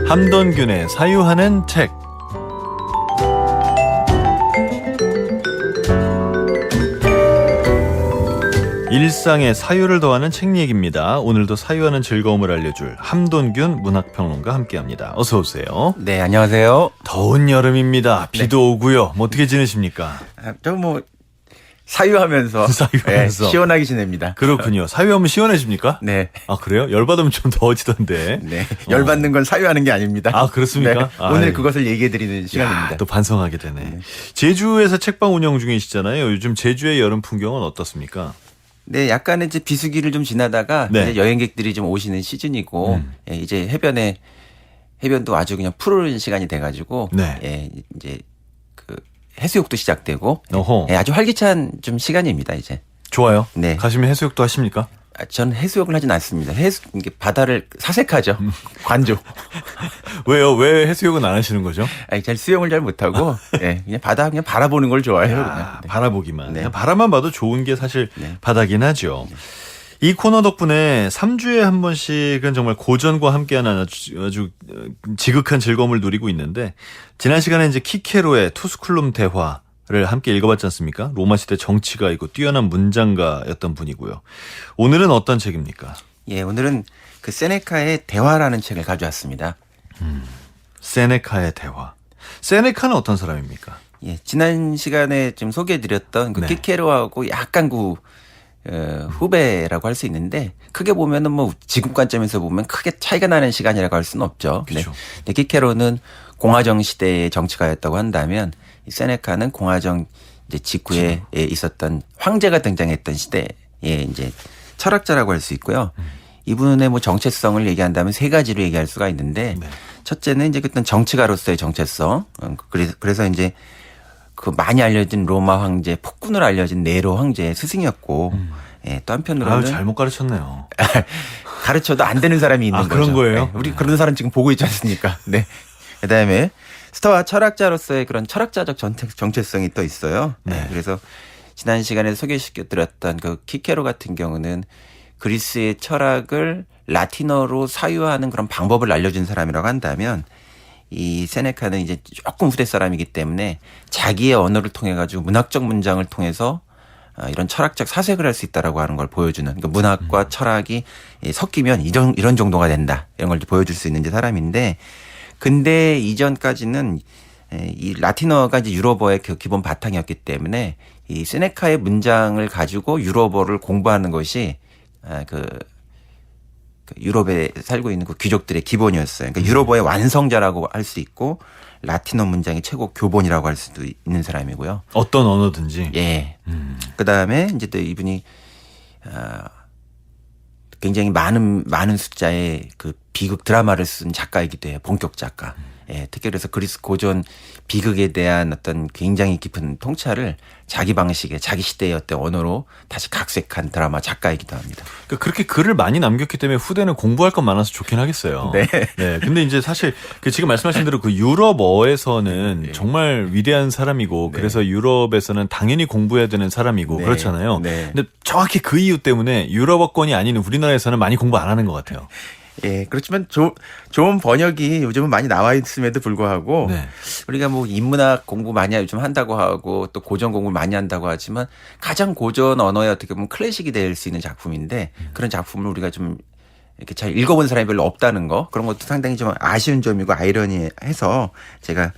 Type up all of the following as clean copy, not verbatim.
함돈균의 사유하는 책. 일상에 사유를 더하는 책 얘기입니다. 오늘도 사유하는 즐거움을 알려줄 함돈균 문학평론가 함께합니다. 어서 오세요. 네, 안녕하세요. 더운 여름입니다. 비도 오고요. 뭐 어떻게 지내십니까? 저 사유하면서 사유하면서. 네, 시원하게 지냅니다. 그렇군요. 사유하면 시원해집니까? 네. 아, 그래요? 열받으면 좀 더워지던데. 네. 열받는 건 사유하는 게 아닙니다. 아, 그렇습니까? 네, 오늘 그것을 얘기해드리는 시간입니다. 또 반성하게 되네. 제주에서 책방 운영 중이시잖아요. 요즘 제주의 여름 풍경은 어떻습니까? 네, 약간의 이제 비수기를 좀 지나다가 네. 이제 여행객들이 좀 오시는 시즌이고 예, 이제 해변도 아주 그냥 푸른 시간이 돼가지고 네. 예, 이제 그 해수욕도 시작되고 어허. 예, 아주 활기찬 좀 시간입니다 이제. 좋아요. 네. 가시면 해수욕도 하십니까? 전 해수욕을 하진 않습니다. 이게 바다를 사색하죠. 관조. 왜요? 왜 해수욕은 안 하시는 거죠? 아니, 잘 수영을 잘 못하고, 예, 그냥 바다 그냥 바라보는 걸 좋아해요. 그냥. 네. 바라보기만. 네. 그냥 바라만 봐도 좋은 게 사실 네. 바다긴 하죠. 이 코너 덕분에 3주에 한 번씩은 정말 고전과 함께하는 아주 지극한 즐거움을 누리고 있는데, 지난 시간에 이제 키케로의 투스쿨룸 대화를 함께 읽어봤지 않습니까? 로마 시대 정치가 있고 뛰어난 문장가였던 분이고요. 오늘은 어떤 책입니까? 예, 오늘은 그 세네카의 대화라는 책을 가져왔습니다. 세네카의 대화. 세네카는 어떤 사람입니까? 예, 지난 시간에 좀 소개해드렸던 그 네. 키케로하고 약간 후배라고 할 수 있는데, 크게 보면은 지금 관점에서 보면 크게 차이가 나는 시간이라고 할 수는 없죠. 그렇죠. 근데 키케로는 공화정 시대의 정치가였다고 한다면, 이 세네카는 공화정 이제 직후에 있었던 황제가 등장했던 시대의 이제 철학자라고 할 수 있고요. 이분의 정체성을 얘기한다면 세 가지로 얘기할 수가 있는데, 네. 첫째는 이제 그때 정치가로서의 정체성. 그래서 이제 그 많이 알려진 로마 황제, 폭군으로 알려진 네로 황제의 스승이었고, 예, 또 한편으로는 잘못 가르쳤네요. 가르쳐도 안 되는 사람이 있는 거죠. 그런 거예요? 네, 우리 그런 사람 지금 보고 있지 않습니까? 네. 그다음에 스타와 철학자로서의 그런 철학자적 정체성이 또 있어요. 네. 그래서 지난 시간에 소개시켜드렸던 그 키케로 같은 경우는 그리스의 철학을 라틴어로 사유하는 그런 방법을 알려준 사람이라고 한다면, 이 세네카는 이제 조금 후대 사람이기 때문에 자기의 언어를 통해 가지고 문학적 문장을 통해서 이런 철학적 사색을 할 수 있다라고 하는 걸 보여주는, 그러니까 문학과 철학이 섞이면 이런 정도가 된다, 이런 걸 보여줄 수 있는 사람인데, 근데 이전까지는 이 라틴어가 이제 유럽어의 기본 바탕이었기 때문에 이 세네카의 문장을 가지고 유럽어를 공부하는 것이 그 유럽에 살고 있는 그 귀족들의 기본이었어요. 그러니까 유럽어의 완성자라고 할 수 있고, 라틴어 문장이 최고 교본이라고 할 수도 있는 사람이고요. 어떤 언어든지. 예. 그 다음에 이제 또 이분이 굉장히 많은 숫자의 그 비극 드라마를 쓴 작가이기도 해요. 본격 작가. 예, 특히 그래서 그리스 고전 비극에 대한 어떤 굉장히 깊은 통찰을 자기 방식의 자기 시대의 어떤 언어로 다시 각색한 드라마 작가이기도 합니다. 그러니까 그렇게 글을 많이 남겼기 때문에 후대는 공부할 것 많아서 좋긴 하겠어요. 네. 네. 근데 이제 사실 지금 말씀하신 대로 그 유럽어에서는 정말 위대한 사람이고, 그래서 유럽에서는 당연히 공부해야 되는 사람이고, 네. 그렇잖아요. 네. 근데 정확히 그 이유 때문에 유럽어권이 아닌 우리나라에서는 많이 공부 안 하는 것 같아요. 예, 그렇지만 좋은 번역이 요즘은 많이 나와 있음에도 불구하고, 네. 우리가 인문학 공부 많이 요즘 한다고 하고 또 고전 공부 많이 한다고 하지만, 가장 고전 언어에 어떻게 보면 클래식이 될 수 있는 작품인데, 그런 작품을 우리가 좀 이렇게 잘 읽어본 사람이 별로 없다는 거, 그런 것도 상당히 좀 아쉬운 점이고 아이러니해서 제가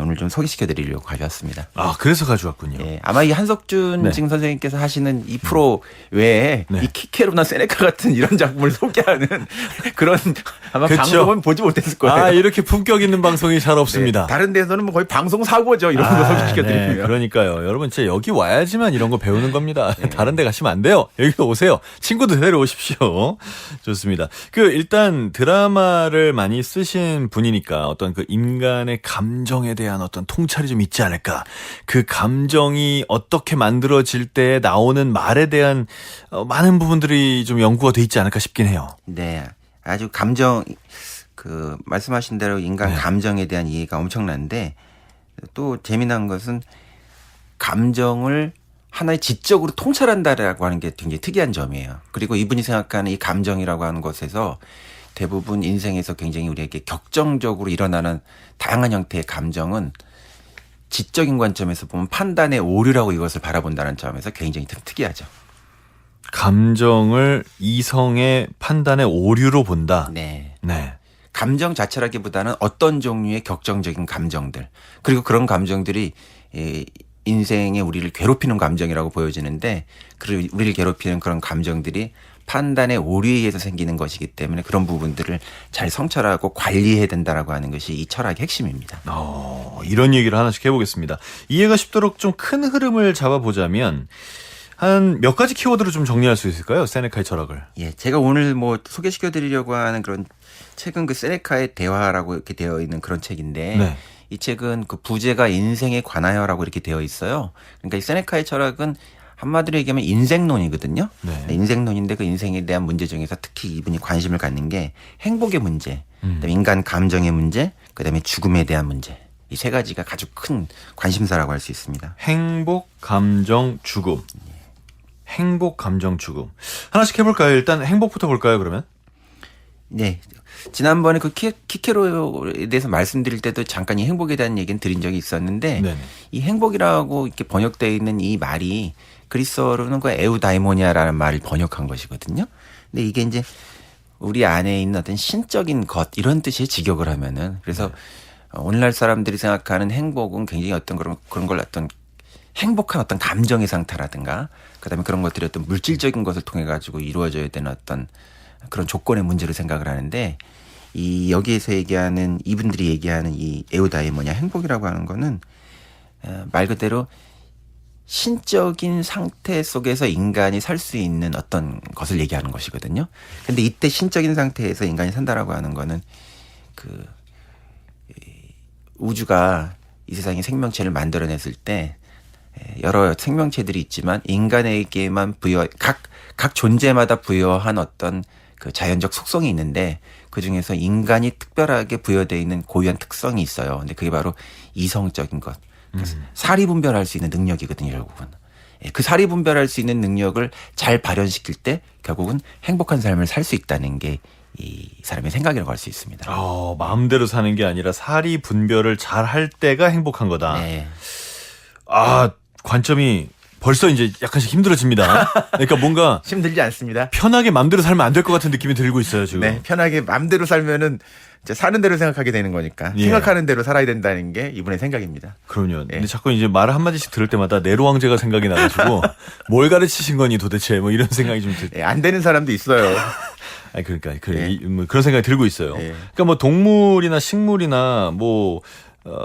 오늘 좀 소개시켜 드리려고 가져왔습니다. 아, 그래서 가져왔군요. 예, 아마 이 한석준 네. 지금 선생님께서 하시는 이 프로 외에 네. 이 키케로나 세네카 같은 이런 작품을 소개하는 그런 아마 그쵸. 방송은 보지 못했을 거예요. 아, 이렇게 품격 있는 방송이 잘 없습니다. 네, 다른 데서는 거의 방송 사고죠. 이런 거 소개시켜드리면. 네, 그러니까요. 여러분 진짜 여기 와야지만 이런 거 배우는 겁니다. 다른 데 가시면 안 돼요. 여기로 오세요. 친구들 데려오십시오. 좋습니다. 일단 드라마를 많이 쓰신 분이니까 어떤 그 인간의 감정에 대한 어떤 통찰이 좀 있지 않을까. 그 감정이 어떻게 만들어질 때 나오는 말에 대한 많은 부분들이 좀 연구가 돼 있지 않을까 싶긴 해요. 네. 아주 말씀하신 대로 인간 감정에 대한 이해가 엄청난데, 또 재미난 것은 감정을 하나의 지적으로 통찰한다라고 하는 게 굉장히 특이한 점이에요. 그리고 이분이 생각하는 이 감정이라고 하는 것에서 대부분 인생에서 굉장히 우리에게 격정적으로 일어나는 다양한 형태의 감정은 지적인 관점에서 보면 판단의 오류라고 이것을 바라본다는 점에서 굉장히 특이하죠. 감정을 이성의 판단의 오류로 본다. 네. 네. 감정 자체라기보다는 어떤 종류의 격정적인 감정들 그리고 그런 감정들이 인생에 우리를 괴롭히는 감정이라고 보여지는데 그리고 우리를 괴롭히는 그런 감정들이 판단의 오류에 의해서 생기는 것이기 때문에 그런 부분들을 잘 성찰하고 관리해야 된다라고 하는 것이 이 철학의 핵심입니다. 이런 얘기를 하나씩 해보겠습니다. 이해가 쉽도록 좀 큰 흐름을 잡아보자면 한 몇 가지 키워드로 좀 정리할 수 있을까요? 세네카의 철학을. 예, 제가 오늘 뭐 소개시켜 드리려고 하는 그런 책은 그 세네카의 대화라고 이렇게 되어 있는 그런 책인데 네. 이 책은 그 부제가 인생에 관하여라고 이렇게 되어 있어요. 그러니까 이 세네카의 철학은 한마디로 얘기하면 인생론이거든요. 네. 인생론인데 그 인생에 대한 문제 중에서 특히 이분이 관심을 갖는 게 행복의 문제, 그다음에 인간 감정의 문제, 그다음에 죽음에 대한 문제. 이 세 가지가 아주 큰 관심사라고 할 수 있습니다. 행복, 감정, 죽음. 행복, 감정, 죽음. 하나씩 해볼까요? 일단 행복부터 볼까요, 그러면? 네. 지난번에 그 키케로에 대해서 말씀드릴 때도 잠깐 이 행복에 대한 얘기는 드린 적이 있었는데 네네. 이 행복이라고 이렇게 번역되어 있는 이 말이 그리스어로는 그 에우다이모니아라는 말을 번역한 것이거든요. 근데 이게 이제 우리 안에 있는 어떤 신적인 것 이런 뜻의 직역을 하면은 그래서 오늘날 사람들이 생각하는 행복은 굉장히 어떤 그런 걸 어떤 행복한 어떤 감정의 상태라든가 그다음에 그런 것들이 어떤 물질적인 것을 통해 가지고 이루어져야 되는 어떤 그런 조건의 문제로 생각을 하는데 이 여기에서 얘기하는 이분들이 얘기하는 이 에우다이모니아 행복이라고 하는 거는 말 그대로 신적인 상태 속에서 인간이 살 수 있는 어떤 것을 얘기하는 것이거든요. 근데 이때 신적인 상태에서 인간이 산다라고 하는 거는 그 우주가 이 세상에 생명체를 만들어냈을 때 여러 생명체들이 있지만 인간에게만 각 존재마다 부여한 어떤 그 자연적 속성이 있는데 그 중에서 인간이 특별하게 부여되어 있는 고유한 특성이 있어요. 근데 그게 바로 이성적인 것. 사리 분별할 수 있는 능력이거든요, 결국은. 그 사리 분별할 수 있는 능력을 잘 발현시킬 때 결국은 행복한 삶을 살 수 있다는 게 이 사람의 생각이라고 할 수 있습니다. 마음대로 사는 게 아니라 사리 분별을 잘 할 때가 행복한 거다. 네. 관점이 벌써 이제 약간씩 힘들어집니다. 그러니까 뭔가 힘들지 않습니다. 편하게 마음대로 살면 안 될 것 같은 느낌이 들고 있어요, 지금. 네, 편하게 마음대로 살면은 이제 사는 대로 생각하게 되는 거니까 예. 생각하는 대로 살아야 된다는 게 이분의 생각입니다. 그럼요. 근데 자꾸 이제 말 한마디씩 들을 때마다 네로 왕제가 생각이 나가지고 뭘 가르치신 거니 도대체 뭐 이런 생각이 좀 예, 안 되는 사람도 있어요. 아니 그러니까 예. 뭐 그런 생각이 들고 있어요. 예. 그러니까 뭐 동물이나 식물이나 뭐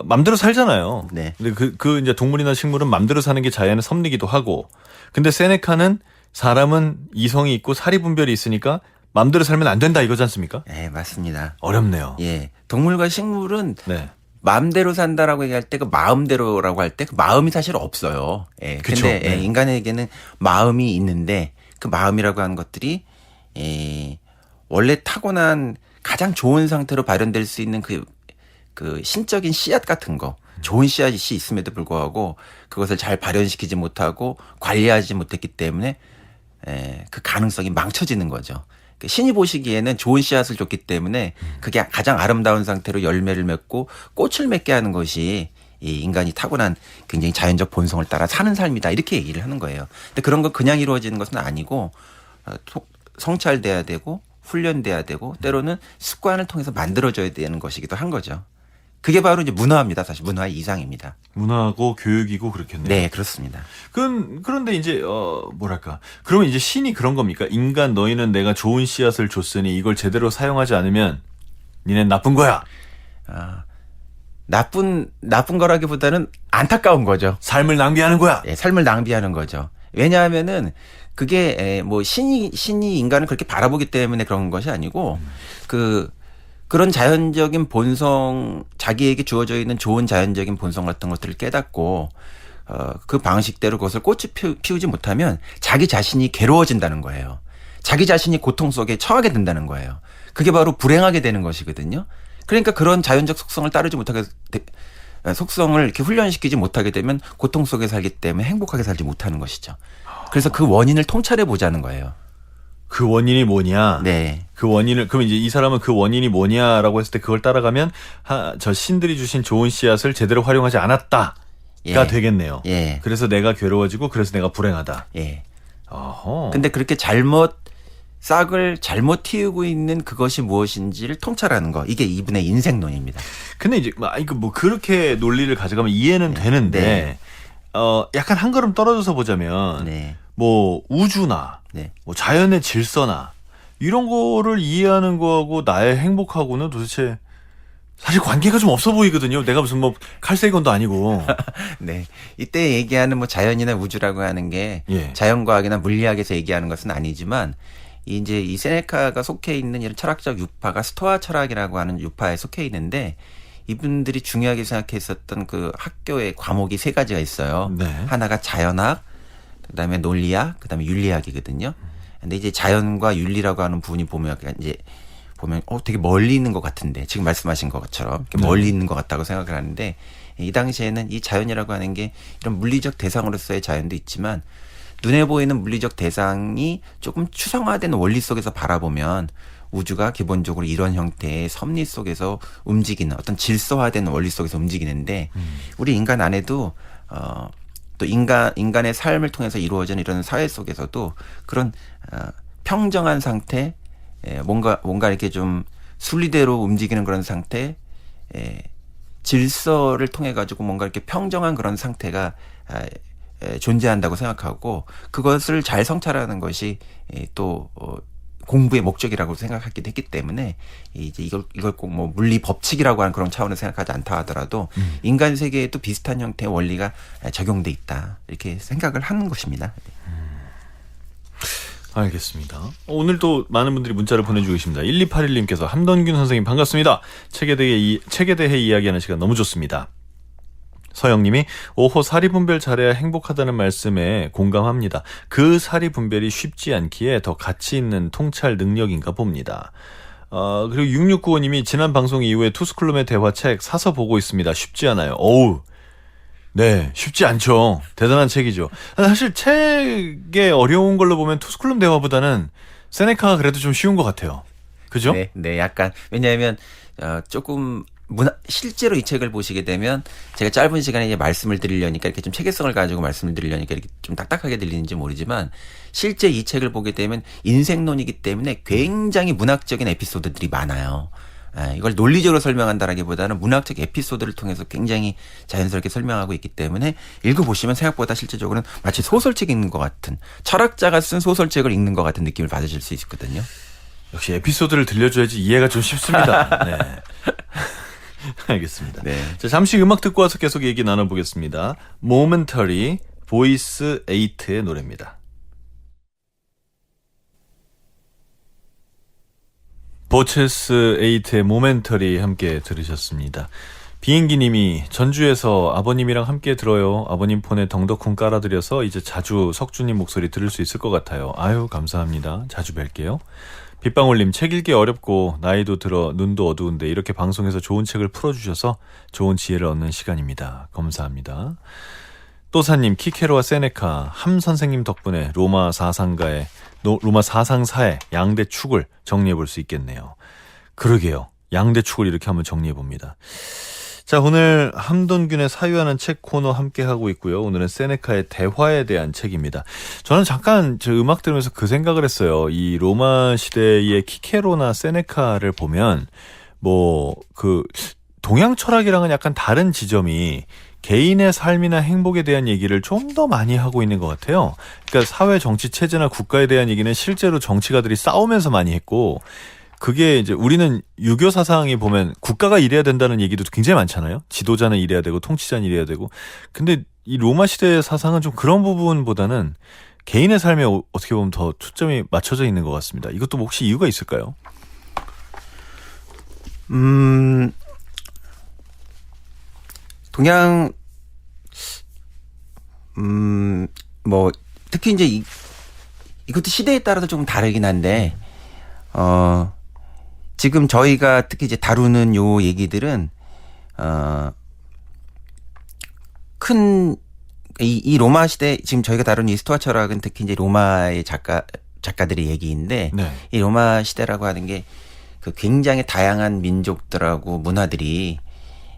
맘대로 살잖아요. 네. 근데 그 이제 동물이나 식물은 맘대로 사는 게 자연의 섭리기도 하고. 근데 세네카는 사람은 이성이 있고 사리 분별이 있으니까 맘대로 살면 안 된다 이거지 않습니까? 네, 맞습니다. 어렵네요. 예. 동물과 식물은 네. 마음대로 산다라고 얘기할 때 그 마음대로라고 할 때 그 마음이 사실 없어요. 예. 그쵸. 근데 네. 인간에게는 마음이 있는데 그 마음이라고 하는 것들이 원래 타고난 가장 좋은 상태로 발현될 수 있는 그 신적인 씨앗 같은 거 좋은 씨앗이 있음에도 불구하고 그것을 잘 발현시키지 못하고 관리하지 못했기 때문에 그 가능성이 망쳐지는 거죠. 신이 보시기에는 좋은 씨앗을 줬기 때문에 그게 가장 아름다운 상태로 열매를 맺고 꽃을 맺게 하는 것이 이 인간이 타고난 굉장히 자연적 본성을 따라 사는 삶이다 이렇게 얘기를 하는 거예요. 근데 그런 거 그냥 이루어지는 것은 아니고 성찰돼야 되고 훈련돼야 되고 때로는 습관을 통해서 만들어져야 되는 것이기도 한 거죠. 그게 바로 이제 문화입니다. 사실 문화의 이상입니다. 문화고 교육이고 그렇겠네요. 네, 그렇습니다. 그런데 이제 뭐랄까? 그러면 이제 신이 그런 겁니까? 인간 너희는 내가 좋은 씨앗을 줬으니 이걸 제대로 사용하지 않으면 니넨 나쁜 거야. 나쁜 거라기보다는 안타까운 거죠. 삶을 낭비하는 거야. 네, 삶을 낭비하는 거죠. 왜냐하면은 그게 뭐 신이 인간을 그렇게 바라보기 때문에 그런 것이 아니고 그런 자연적인 본성, 자기에게 주어져 있는 좋은 자연적인 본성 같은 것들을 깨닫고 그 방식대로 그것을 꽃을 피우지 못하면 자기 자신이 괴로워진다는 거예요. 자기 자신이 고통 속에 처하게 된다는 거예요. 그게 바로 불행하게 되는 것이거든요. 그러니까 그런 자연적 속성을 따르지 못하게 속성을 이렇게 훈련시키지 못하게 되면 고통 속에 살기 때문에 행복하게 살지 못하는 것이죠. 그래서 그 원인을 통찰해 보자는 거예요. 그 원인이 뭐냐? 네. 그 원인을 그럼 이제 이 사람은 그 원인이 뭐냐라고 했을 때 그걸 따라가면 저 신들이 주신 좋은 씨앗을 제대로 활용하지 않았다가 예. 되겠네요. 예. 그래서 내가 괴로워지고 그래서 내가 불행하다. 예. 어허. 근데 그렇게 싹을 잘못 틔우고 있는 그것이 무엇인지를 통찰하는 거. 이게 이분의 인생론입니다. 근데 이제 이거 뭐 그렇게 논리를 가져가면 이해는 되는데 네. 약간 한 걸음 떨어져서 보자면 네. 뭐 우주나 네. 뭐 자연의 질서나 이런 거를 이해하는 거하고 나의 행복하고는 도대체 사실 관계가 좀 없어 보이거든요. 내가 무슨 뭐 칼세건도 아니고. 네. 이때 얘기하는 뭐 자연이나 우주라고 하는 게 예. 자연과학이나 물리학에서 얘기하는 것은 아니지만 이제 이 세네카가 속해 있는 이런 철학적 유파가 스토아 철학이라고 하는 유파에 속해 있는데 이분들이 중요하게 생각했었던 그 학교의 과목이 세 가지가 있어요. 네. 하나가 자연학, 그다음에 논리학, 그다음에 윤리학이거든요. 근데 이제 자연과 윤리라고 하는 부분이 보면 되게 멀리 있는 것 같은데 지금 말씀하신 것처럼 이렇게 멀리 있는 것 같다고 생각을 하는데 이 당시에는 이 자연이라고 하는 게 이런 물리적 대상으로서의 자연도 있지만 눈에 보이는 물리적 대상이 조금 추상화된 원리 속에서 바라보면 우주가 기본적으로 이런 형태의 섭리 속에서 움직이는 어떤 질서화된 원리 속에서 움직이는데 우리 인간 안에도 또 인간의 삶을 통해서 이루어진 이런 사회 속에서도 그런 평정한 상태, 뭔가 이렇게 좀 순리대로 움직이는 그런 상태, 질서를 통해 가지고 뭔가 이렇게 평정한 그런 상태가 존재한다고 생각하고 그것을 잘 성찰하는 것이 또 공부의 목적이라고 생각하기도 했기 때문에 이제 이걸 꼭 뭐 물리 법칙이라고 하는 그런 차원을 생각하지 않다 하더라도 인간 세계에도 비슷한 형태의 원리가 적용돼 있다 이렇게 생각을 하는 것입니다. 알겠습니다. 오늘도 많은 분들이 문자를 보내주고 계십니다. 1281님께서 함던균 선생님 반갑습니다. 책에 대해 이야기하는 시간 너무 좋습니다. 서영님이 오호 사리분별 잘해야 행복하다는 말씀에 공감합니다. 그 사리분별이 쉽지 않기에 더 가치 있는 통찰 능력인가 봅니다. 그리고 6695님이 지난 방송 이후에 투스쿨룸의 대화책 사서 보고 있습니다. 쉽지 않아요. 어우, 네, 쉽지 않죠. 대단한 책이죠. 사실 책의 어려운 걸로 보면 투스쿨룸 대화보다는 세네카가 그래도 좀 쉬운 것 같아요. 그죠? 네, 약간 왜냐하면 조금 실제로 이 책을 보시게 되면 제가 짧은 시간에 이제 말씀을 드리려니까 이렇게 좀 체계성을 가지고 말씀을 드리려니까 이렇게 좀 딱딱하게 들리는지 모르지만 실제 이 책을 보게 되면 인생론이기 때문에 굉장히 문학적인 에피소드들이 많아요. 이걸 논리적으로 설명한다라기보다는 문학적 에피소드를 통해서 굉장히 자연스럽게 설명하고 있기 때문에 읽어보시면 생각보다 실제적으로는 마치 소설책 읽는 것 같은 철학자가 쓴 소설책을 읽는 것 같은 느낌을 받으실 수 있거든요. 역시 에피소드를 들려줘야지 이해가 좀 쉽습니다. 네. 알겠습니다. 네. 자, 잠시 음악 듣고 와서 계속 얘기 나눠보겠습니다. Momentary, 보이스 8의 노래입니다. 보체스 8의 Momentary 함께 들으셨습니다. 비행기님이 전주에서 아버님이랑 함께 들어요. 아버님 폰에 덩덕쿵 깔아드려서 이제 자주 석주님 목소리 들을 수 있을 것 같아요. 아유 감사합니다. 자주 뵐게요. 빗방울님 책 읽기 어렵고 나이도 들어 눈도 어두운데 이렇게 방송에서 좋은 책을 풀어주셔서 좋은 지혜를 얻는 시간입니다. 감사합니다. 또사님 키케로와 세네카 함 선생님 덕분에 로마 사상사의 양대 축을 정리해 볼 수 있겠네요. 그러게요. 양대 축을 이렇게 한번 정리해 봅니다. 자, 오늘 함돈균의 사유하는 책 코너 함께 하고 있고요. 오늘은 세네카의 대화에 대한 책입니다. 저는 잠깐 저 음악 들으면서 그 생각을 했어요. 이 로마 시대의 키케로나 세네카를 보면 동양 철학이랑은 약간 다른 지점이 개인의 삶이나 행복에 대한 얘기를 좀 더 많이 하고 있는 것 같아요. 그러니까 사회 정치 체제나 국가에 대한 얘기는 실제로 정치가들이 싸우면서 많이 했고 그게 이제 우리는 유교 사상이 보면 국가가 이래야 된다는 얘기도 굉장히 많잖아요. 지도자는 이래야 되고 통치자는 이래야 되고. 근데 이 로마 시대의 사상은 좀 그런 부분보다는 개인의 삶에 어떻게 보면 더 초점이 맞춰져 있는 것 같습니다. 이것도 혹시 이유가 있을까요? 동양 특히 이제 이것도 시대에 따라서 조금 다르긴 한데 지금 저희가 특히 이제 다루는 요 얘기들은 큰 이 로마 시대 지금 저희가 다룬 이 스토아 철학은 특히 이제 로마의 작가들의 얘기인데 네. 이 로마 시대라고 하는 게 그 굉장히 다양한 민족들하고 문화들이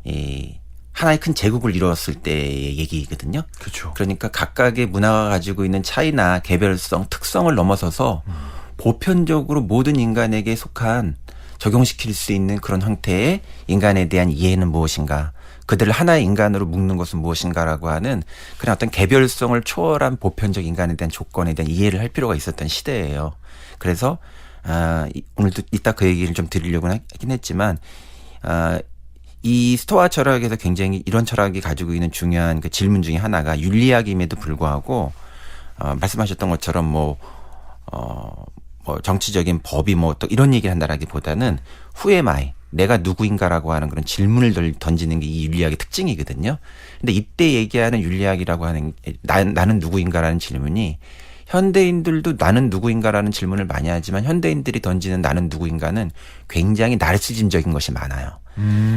이 하나의 큰 제국을 이루었을 때의 얘기거든요. 그렇죠. 그러니까 각각의 문화가 가지고 있는 차이나 개별성, 특성을 넘어서서 보편적으로 모든 인간에게 속한 적용시킬 수 있는 그런 형태의 인간에 대한 이해는 무엇인가, 그들을 하나의 인간으로 묶는 것은 무엇인가라고 하는 그런 어떤 개별성을 초월한 보편적 인간에 대한 조건에 대한 이해를 할 필요가 있었던 시대예요. 그래서 오늘도 이따 그 얘기를 좀 드리려고 하긴 했지만 이 스토아 철학에서 굉장히 이런 철학이 가지고 있는 중요한 그 질문 중에 하나가 윤리학임에도 불구하고 말씀하셨던 것처럼 뭐 정치적인 법이 뭐 또 이런 얘기를 한다라기보다는 Who am I? 내가 누구인가라고 하는 그런 질문을 던지는 게 이 윤리학의 특징이거든요. 근데 이때 얘기하는 윤리학이라고 하는 나는 누구인가라는 질문이 현대인들도 나는 누구인가라는 질문을 많이 하지만 현대인들이 던지는 나는 누구인가는 굉장히 나르시즘적인 것이 많아요.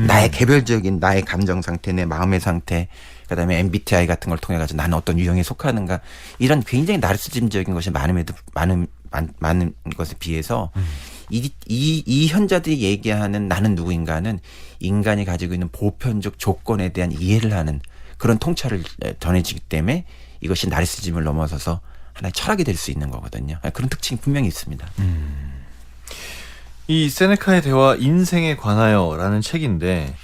나의 개별적인 나의 감정 상태, 내 마음의 상태, 그다음에 MBTI 같은 걸 통해 가지고 나는 어떤 유형에 속하는가 이런 굉장히 나르시즘적인 것이 많은 것에 비해서 이 현자들이 얘기하는 나는 누구인가는 인간이 가지고 있는 보편적 조건에 대한 이해를 하는 그런 통찰을 전해지기 때문에 이것이 나르시즘을 넘어서서 하나의 철학이 될 수 있는 거거든요. 그런 특징이 분명히 있습니다. 이 세네카의 대화 인생에 관하여라는 책인데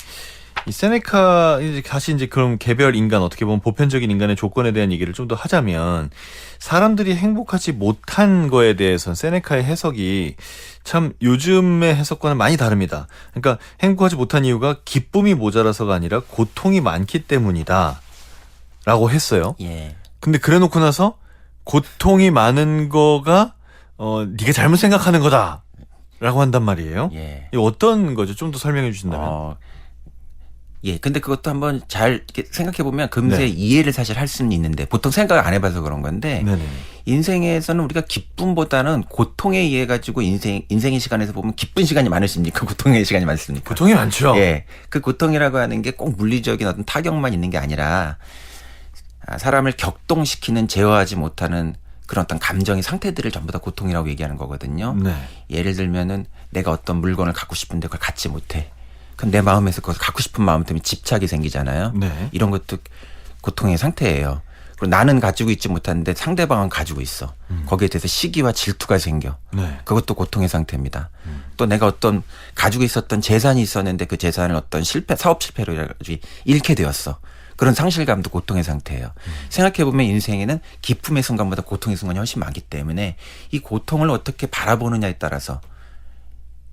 이 세네카 다시 이제 그럼 개별 인간 어떻게 보면 보편적인 인간의 조건에 대한 얘기를 좀 더 하자면 사람들이 행복하지 못한 거에 대해서는 세네카의 해석이 참 요즘의 해석과는 많이 다릅니다. 그러니까 행복하지 못한 이유가 기쁨이 모자라서가 아니라 고통이 많기 때문이다 라고 했어요. 예. 근데 그래 놓고 나서 고통이 많은 거가 네가 잘못 생각하는 거다 라고 한단 말이에요. 예. 이 어떤 거죠? 좀 더 설명해 주신다면. 예. 근데 그것도 한번 잘 이렇게 생각해 보면 금세 네. 이해를 사실 할 수는 있는데 보통 생각을 안 해봐서 그런 건데 네네. 인생에서는 우리가 기쁨보다는 고통에 의해 가지고 인생의 시간에서 보면 기쁜 시간이 많으십니까? 고통의 시간이 많습니까? 고통이 많죠. 예. 그 고통이라고 하는 게 꼭 물리적인 어떤 타격만 있는 게 아니라 사람을 격동시키는 제어하지 못하는 그런 어떤 감정의 상태들을 전부 다 고통이라고 얘기하는 거거든요. 네. 예를 들면은 내가 어떤 물건을 갖고 싶은데 그걸 갖지 못해. 그럼 내 마음에서 그걸 갖고 싶은 마음 때문에 집착이 생기잖아요. 네. 이런 것도 고통의 상태예요. 그리고 나는 가지고 있지 못하는데 상대방은 가지고 있어. 거기에 대해서 시기와 질투가 생겨. 네. 그것도 고통의 상태입니다. 또 내가 어떤 가지고 있었던 재산이 있었는데 그 재산을 어떤 사업 실패로 잃게 되었어. 그런 상실감도 고통의 상태예요. 생각해보면 인생에는 기쁨의 순간보다 고통의 순간이 훨씬 많기 때문에 이 고통을 어떻게 바라보느냐에 따라서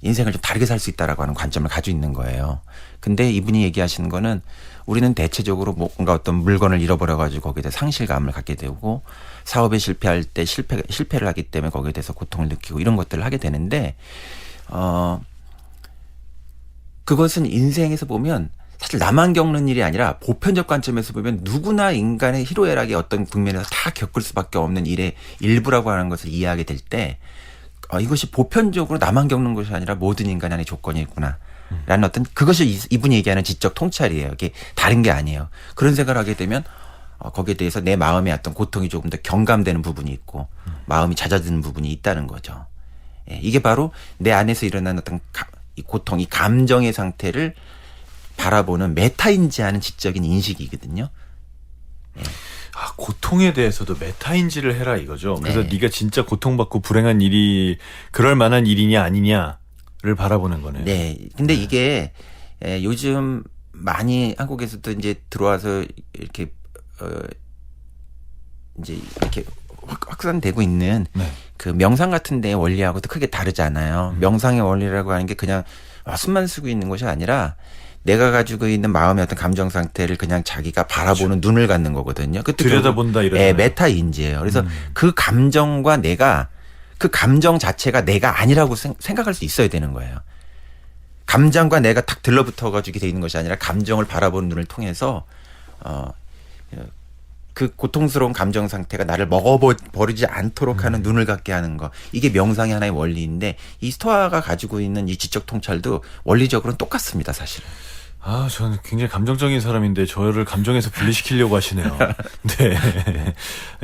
인생을 좀 다르게 살 수 있다라고 하는 관점을 가지고 있는 거예요. 근데 이분이 얘기하시는 거는 우리는 대체적으로 뭔가 어떤 물건을 잃어버려가지고 거기에 대해 상실감을 갖게 되고 사업에 실패할 때 실패를 하기 때문에 거기에 대해서 고통을 느끼고 이런 것들을 하게 되는데 그것은 인생에서 보면 사실 나만 겪는 일이 아니라 보편적 관점에서 보면 누구나 인간의 희로애락의 어떤 국면에서 다 겪을 수밖에 없는 일의 일부라고 하는 것을 이해하게 될 때 이것이 보편적으로 나만 겪는 것이 아니라 모든 인간 안의 조건이 있구나. 라는 어떤 그것이 이분이 얘기하는 지적 통찰이에요. 이게 다른 게 아니에요. 그런 생각을 하게 되면 거기에 대해서 내 마음의 어떤 고통이 조금 더 경감되는 부분이 있고 마음이 잦아드는 부분이 있다는 거죠. 예, 이게 바로 내 안에서 일어나는 어떤 이 고통, 이 감정의 상태를 바라보는 메타인지하는 지적인 인식이거든요. 예. 고통에 대해서도 메타인지를 해라 이거죠. 그래서 네. 네가 진짜 고통받고 불행한 일이 그럴 만한 일이냐 아니냐를 바라보는 거네요. 네. 근데 이게 요즘 많이 한국에서도 이제 들어와서 이렇게 이제 이렇게 확산되고 있는 네. 그 명상 같은 데의 원리하고도 크게 다르잖아요. 명상의 원리라고 하는 게 그냥 숨만 쓰고 있는 것이 아니라 내가 가지고 있는 마음의 어떤 감정 상태를 그냥 자기가 바라보는 눈을 갖는 거거든요. 들여다본다 이런. 예, 메타인지예요. 그래서 그 감정과 그 감정 자체가 내가 아니라고 생각할 수 있어야 되는 거예요. 감정과 내가 탁 들러붙어 가지고 돼 있는 것이 아니라 감정을 바라보는 눈을 통해서 그 고통스러운 감정 상태가 나를 먹어버리지 않도록 하는 눈을 갖게 하는 거. 이게 명상의 하나의 원리인데 이 스토아가 가지고 있는 이 지적 통찰도 원리적으로는 똑같습니다, 사실은. 아, 저는 굉장히 감정적인 사람인데 저를 감정에서 분리시키려고 하시네요. 네.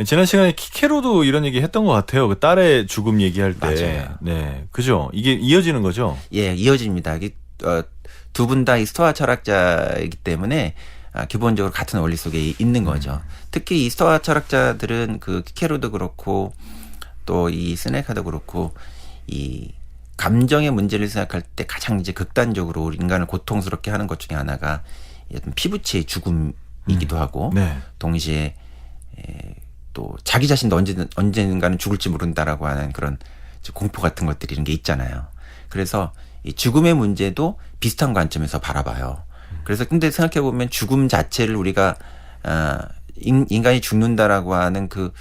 지난 시간에 키케로도 이런 얘기 했던 것 같아요. 그 딸의 죽음 얘기할 때. 맞아요. 네. 그죠? 이게 이어지는 거죠? 예, 이어집니다. 두 분 다 이 스토아 철학자이기 때문에 기본적으로 같은 원리 속에 있는 거죠. 특히 이 스토아 철학자들은 그 키케로도 그렇고 또 이 세네카도 그렇고 이 감정의 문제를 생각할 때 가장 이제 극단적으로 인간을 고통스럽게 하는 것 중에 하나가 어떤 피부치의 죽음이기도 하고 네. 동시에 또 자기 자신도 언젠가는 죽을지 모른다라고 하는 그런 공포 같은 것들이 이런 게 있잖아요. 그래서 이 죽음의 문제도 비슷한 관점에서 바라봐요. 그래서 근데 생각해 보면 죽음 자체를 우리가 인간이 죽는다라고 하는 그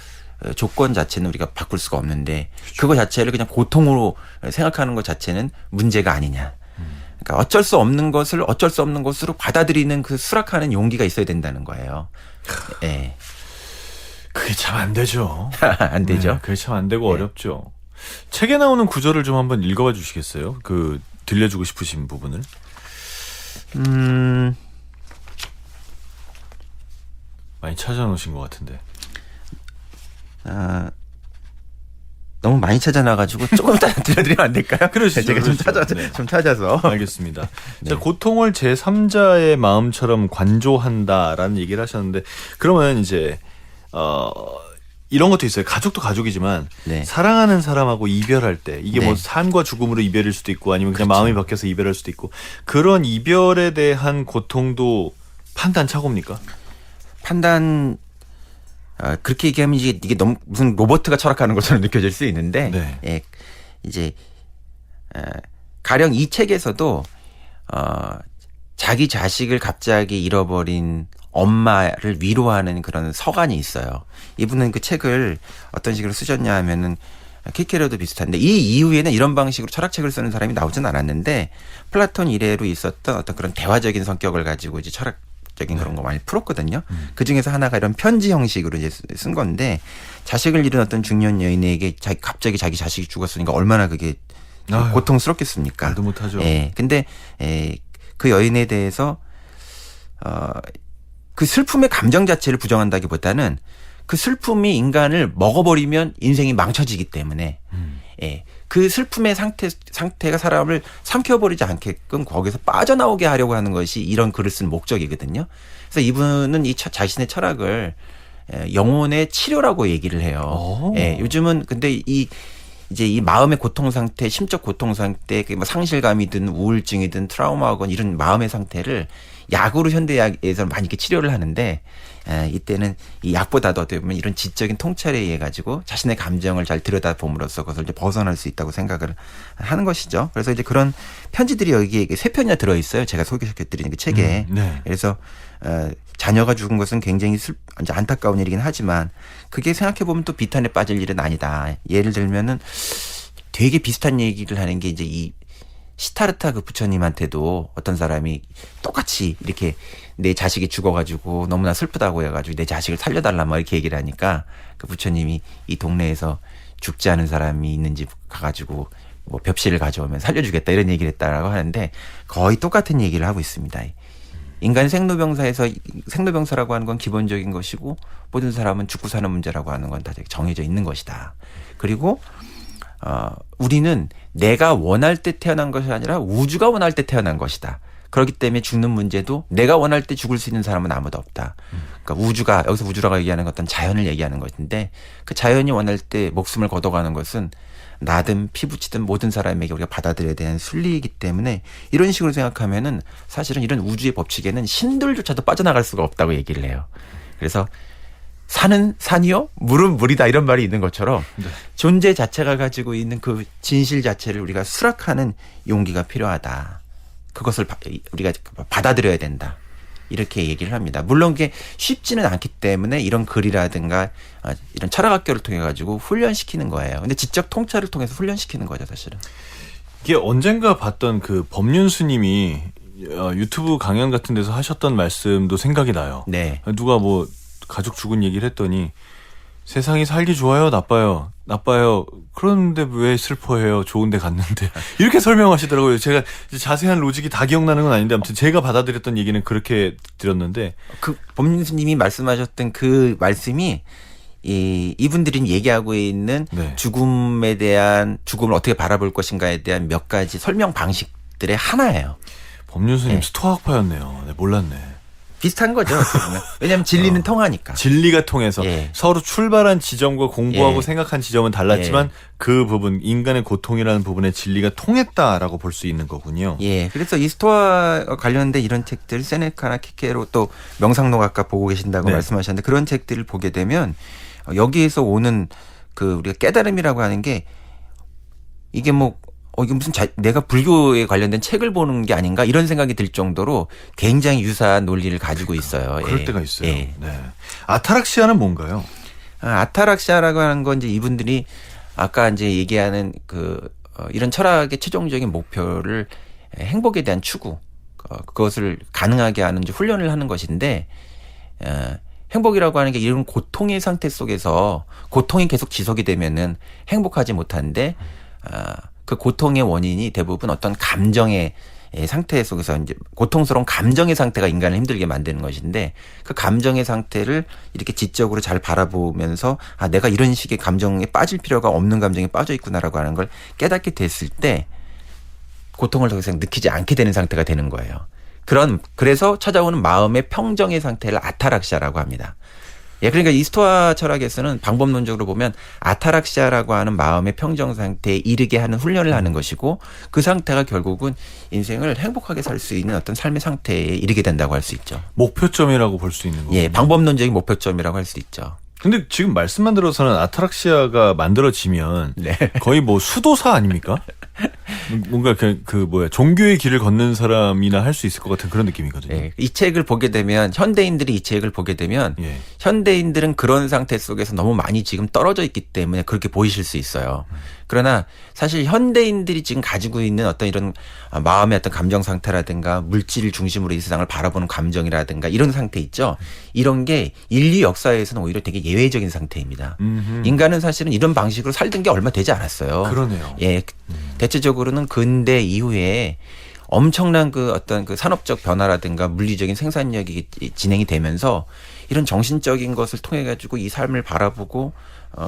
조건 자체는 우리가 바꿀 수가 없는데 그거 자체를 그냥 고통으로 생각하는 것 자체는 문제가 아니냐. 그러니까 어쩔 수 없는 것을 어쩔 수 없는 것으로 받아들이는 그 수락하는 용기가 있어야 된다는 거예요. 예. 그게 참 안 되죠. 안 되죠. 네, 그게 참 안 되고 어렵죠. 책에 나오는 구절을 좀 한번 읽어봐 주시겠어요? 그 들려주고 싶으신 부분을. 많이 찾아놓으신 것 같은데. 너무 많이 찾아놔가지고 조금 더 들려드리면 안 될까요? 그러시죠. 제가 그러시죠. 네. 좀 찾아서. 알겠습니다. 자, 고통을 제3자의 마음처럼 관조한다라는 얘기를 하셨는데, 그러면 이제, 이런 것도 있어요. 가족도 가족이지만, 네. 사랑하는 사람하고 이별할 때, 이게 네. 뭐 삶과 죽음으로 이별일 수도 있고, 아니면 그냥 마음이 바뀌어서 이별할 수도 있고, 그런 이별에 대한 고통도 판단착오입니까? 판단 그렇게 얘기하면 이게 너무 무슨 로버트가 철학하는 것처럼 느껴질 수 있는데 네. 예, 이제 가령 이 책에서도 자기 자식을 갑자기 잃어버린 엄마를 위로하는 그런 서간이 있어요. 이분은 그 책을 어떤 식으로 쓰셨냐 하면은 키케로도 비슷한데 이 이후에는 이런 방식으로 철학책을 쓰는 사람이 나오진 않았는데 플라톤 이래로 있었던 어떤 그런 대화적인 성격을 가지고 이제 철학적인 그런 거 많이 풀었거든요. 그 중에서 하나가 이런 편지 형식으로 이제 쓴 건데 자식을 잃은 어떤 중년 여인에게 갑자기 자기 자식이 죽었으니까 얼마나 그게 아유, 고통스럽겠습니까? 말도 못하죠. 예. 근데 그 여인에 대해서 그 슬픔의 감정 자체를 부정한다기보다는 그 슬픔이 인간을 먹어버리면 인생이 망쳐지기 때문에 예. 그 슬픔의 상태가 사람을 삼켜버리지 않게끔 거기서 빠져나오게 하려고 하는 것이 이런 글을 쓴 목적이거든요. 그래서 이분은 이 자신의 철학을 영혼의 치료라고 얘기를 해요. 예. 요즘은 근데 이제 이 마음의 고통 상태, 심적 고통 상태, 뭐 상실감이든 우울증이든 트라우마건 이런 마음의 상태를 약으로 현대의학에서 많이 이렇게 치료를 하는데 이때는 이 약보다도 어떻게 보면 이런 지적인 통찰에 의해 가지고 자신의 감정을 잘 들여다봄으로써 그것을 이제 벗어날 수 있다고 생각을 하는 것이죠. 그래서 이제 그런 편지들이 여기에 3편이나 들어 있어요. 제가 소개시켜드리는 그 책에. 네. 그래서 자녀가 죽은 것은 굉장히 이제 안타까운 일이긴 하지만 그게 생각해 보면 또 비탄에 빠질 일은 아니다. 예를 들면은 되게 비슷한 얘기를 하는 게 이제 이 시타르타 그 부처님한테도 어떤 사람이 똑같이 이렇게 내 자식이 죽어가지고 너무나 슬프다고 해가지고 내 자식을 살려달라 뭐 이렇게 얘기를 하니까 그 부처님이 이 동네에서 죽지 않은 사람이 있는지 가가지고 뭐 벽시를 가져오면 살려주겠다 이런 얘기를 했다라고 하는데 거의 똑같은 얘기를 하고 있습니다. 인간 생로병사에서 생로병사라고 하는 건 기본적인 것이고 모든 사람은 죽고 사는 문제라고 하는 건 다 정해져 있는 것이다. 그리고 우리는 내가 원할 때 태어난 것이 아니라 우주가 원할 때 태어난 것이다. 그렇기 때문에 죽는 문제도 내가 원할 때 죽을 수 있는 사람은 아무도 없다. 그러니까 우주가 여기서 우주라고 얘기하는 건 어떤 자연을 얘기하는 것인데 그 자연이 원할 때 목숨을 걷어가는 것은 나든 피부치든 모든 사람에게 우리가 받아들여야 되는 순리이기 때문에 이런 식으로 생각하면은 사실은 이런 우주의 법칙에는 신들조차도 빠져나갈 수가 없다고 얘기를 해요. 그래서 산은 산이요, 물은 물이다 이런 말이 있는 것처럼 존재 자체가 가지고 있는 그 진실 자체를 우리가 수락하는 용기가 필요하다. 그것을 우리가 받아들여야 된다. 이렇게 얘기를 합니다. 물론 그게 쉽지는 않기 때문에 이런 글이라든가 이런 철학학교를 통해 가지고 훈련시키는 거예요. 근데 지적 통찰을 통해서 훈련시키는 거죠, 사실은. 이게 언젠가 봤던 그 법륜스님이 유튜브 강연 같은 데서 하셨던 말씀도 생각이 나요. 네. 누가 뭐 가족 죽은 얘기를 했더니 세상이 살기 좋아요, 나빠요? 나빠요. 그런데 왜 슬퍼해요? 좋은데 갔는데. 이렇게 설명하시더라고요. 제가 자세한 로직이 다 기억나는 건 아닌데 아무튼 제가 받아들였던 얘기는 그렇게 드렸는데. 그 법님스님이 말씀하셨던 그 말씀이 이분들이 얘기하고 있는 네. 죽음에 대한 죽음을 어떻게 바라볼 것인가에 대한 몇 가지 설명 방식들의 하나예요. 법륜스님 네. 스토아파였네요. 네, 몰랐네. 비슷한 거죠. 왜냐하면 진리는 통하니까. 진리가 통해서 예. 서로 출발한 지점과 공부하고 예. 생각한 지점은 달랐지만 그 부분 인간의 고통이라는 부분에 진리가 통했다라고 볼 수 있는 거군요. 예. 그래서 이 스토아 관련된 이런 책들 세네카나 키케로 또 명상록 아까 보고 계신다고 네. 말씀하셨는데 그런 책들을 보게 되면 여기에서 오는 그 우리가 깨달음이라고 하는 게 이게 뭐 이게 무슨 내가 불교에 관련된 책을 보는 게 아닌가 이런 생각이 들 정도로 굉장히 유사한 논리를 가지고 있어요. 그럴 예. 때가 있어요. 예. 네. 아타락시아는 뭔가요? 아타락시아라고 하는 건 이제 이분들이 아까 이제 얘기하는 이런 철학의 최종적인 목표를 행복에 대한 추구, 그것을 가능하게 하는 훈련을 하는 것인데, 행복이라고 하는 게 이런 고통의 상태 속에서 고통이 계속 지속이 되면은 행복하지 못하는데, 그 고통의 원인이 대부분 어떤 감정의 상태 속에서 이제 고통스러운 감정의 상태가 인간을 힘들게 만드는 것인데 그 감정의 상태를 이렇게 지적으로 잘 바라보면서 내가 이런 식의 감정에 빠질 필요가 없는 감정에 빠져 있구나라고 하는 걸 깨닫게 됐을 때 고통을 더 이상 느끼지 않게 되는 상태가 되는 거예요. 그래서 찾아오는 마음의 평정의 상태를 아타락시아라고 합니다. 예, 그러니까 이 스토아 철학에서는 방법론적으로 보면 아타락시아라고 하는 마음의 평정 상태에 이르게 하는 훈련을 하는 것이고 그 상태가 결국은 인생을 행복하게 살 수 있는 어떤 삶의 상태에 이르게 된다고 할 수 있죠. 목표점이라고 볼 수 있는 거군요. 예, 방법론적인 목표점이라고 할 수 있죠. 근데 지금 말씀만 들어서는 아타락시아가 만들어지면 네. 거의 뭐 수도사 아닙니까? 뭔가 종교의 길을 걷는 사람이나 할 수 있을 것 같은 그런 느낌이거든요. 예, 이 책을 보게 되면 현대인들이 이 책을 보게 되면 예. 현대인들은 그런 상태 속에서 너무 많이 지금 떨어져 있기 때문에 그렇게 보이실 수 있어요. 그러나 사실 현대인들이 지금 가지고 있는 어떤 이런 마음의 어떤 감정 상태라든가 물질을 중심으로 이 세상을 바라보는 감정이라든가 이런 상태 있죠. 이런 게 인류 역사에서는 오히려 되게 예외적인 상태입니다. 인간은 사실은 이런 방식으로 살던 게 얼마 되지 않았어요. 그러네요. 예, 대체적으로는 근대 이후에 엄청난 어떤 산업적 변화라든가 물리적인 생산력이 진행이 되면서 이런 정신적인 것을 통해 가지고 이 삶을 바라보고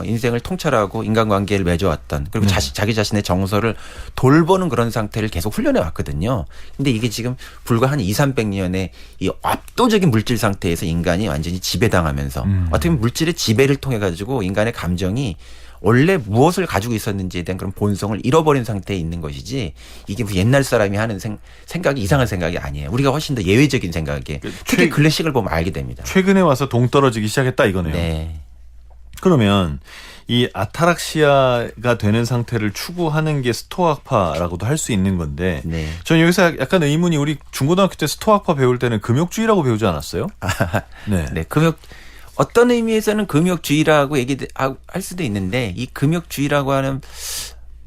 인생을 통찰하고 인간관계를 맺어왔던 그리고 자기 자신의 정서를 돌보는 그런 상태를 계속 훈련해 왔거든요. 근데 이게 지금 불과 한 200~300년의 이 압도적인 물질 상태에서 인간이 완전히 지배당하면서 어떻게 보면 물질의 지배를 통해 가지고 인간의 감정이 원래 무엇을 가지고 있었는지에 대한 그런 본성을 잃어버린 상태에 있는 것이지 이게 무슨 옛날 사람이 하는 생각이 이상한 생각이 아니에요. 우리가 훨씬 더 예외적인 생각에 특히 클래식을 보면 알게 됩니다. 최근에 와서 동떨어지기 시작했다 이거네요. 네. 그러면 이 아타락시아가 되는 상태를 추구하는 게 스토아파라고도 할 수 있는 건데 네. 전 여기서 약간 의문이 우리 중고등학교 때 스토아파 배울 때는 금욕주의라고 배우지 않았어요? 네. 네. 어떤 의미에서는 금욕주의라고 할 수도 있는데 이 금욕주의라고 하는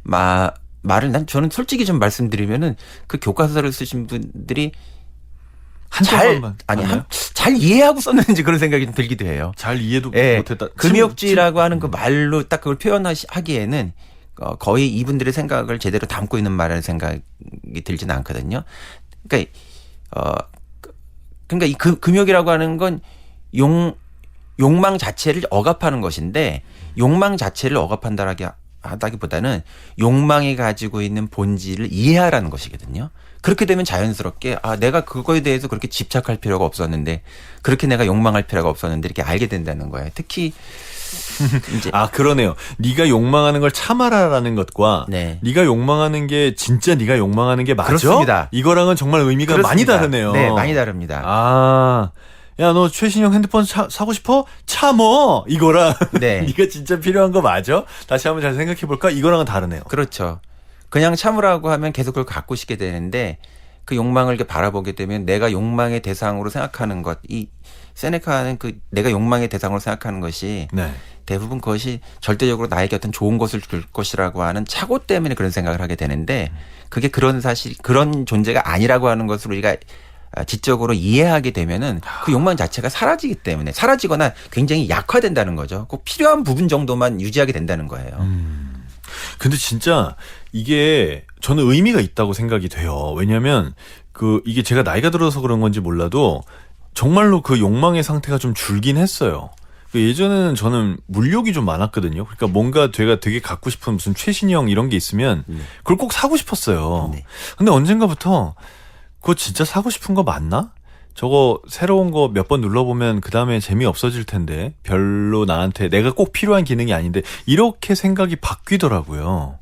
말을 저는 솔직히 좀 말씀드리면은 그 교과서를 쓰신 분들이 잘 이해하고 썼는지 그런 생각이 좀 들기도 해요. 잘 이해도 예, 못했다. 금욕주의라고 하는 그 말로 딱 그걸 표현하기에는 거의 이분들의 생각을 제대로 담고 있는 말이라는 생각이 들지는 않거든요. 그러니까 이 금욕이라고 하는 건 욕망 자체를 억압하는 것인데 욕망 자체를 억압한다기보다는 욕망이 가지고 있는 본질을 이해하라는 것이거든요. 그렇게 되면 자연스럽게 내가 그거에 대해서 그렇게 집착할 필요가 없었는데 그렇게 내가 욕망할 필요가 없었는데 이렇게 알게 된다는 거예요. 특히 이제 그러네요. 네가 욕망하는 걸 참아라라는 것과 네. 네가 욕망하는 게 진짜 네가 욕망하는 게 맞아? 그렇습니다. 이거랑은 정말 의미가 그렇습니다. 많이 다르네요. 네, 많이 다릅니다. 야, 너 최신형 핸드폰 사고 싶어? 참어! 이거랑 네. 네가 진짜 필요한 거 맞아? 다시 한번 잘 생각해 볼까? 이거랑은 다르네요. 그렇죠. 그냥 참으라고 하면 계속 그걸 갖고 싶게 되는데 그 욕망을 이렇게 바라보게 되면 내가 욕망의 대상으로 생각하는 것, 이 세네카는 내가 욕망의 대상으로 생각하는 것이 네. 대부분 그것이 절대적으로 나에게 어떤 좋은 것을 줄 것이라고 하는 착오 때문에 그런 생각을 하게 되는데 그게 그런 존재가 아니라고 하는 것을 우리가 지적으로 이해하게 되면은 그 욕망 자체가 사라지거나 굉장히 약화된다는 거죠. 꼭 필요한 부분 정도만 유지하게 된다는 거예요. 근데 진짜 이게 저는 의미가 있다고 생각이 돼요. 왜냐면 이게 제가 나이가 들어서 그런 건지 몰라도 정말로 그 욕망의 상태가 좀 줄긴 했어요. 예전에는 저는 물욕이 좀 많았거든요. 그러니까 뭔가 제가 되게 갖고 싶은 무슨 최신형 이런 게 있으면 그걸 꼭 사고 싶었어요. 네. 근데 언젠가부터 그거 진짜 사고 싶은 거 맞나? 저거 새로운 거 몇 번 눌러보면 그 다음에 재미 없어질 텐데 별로 나한테 내가 꼭 필요한 기능이 아닌데 이렇게 생각이 바뀌더라고요.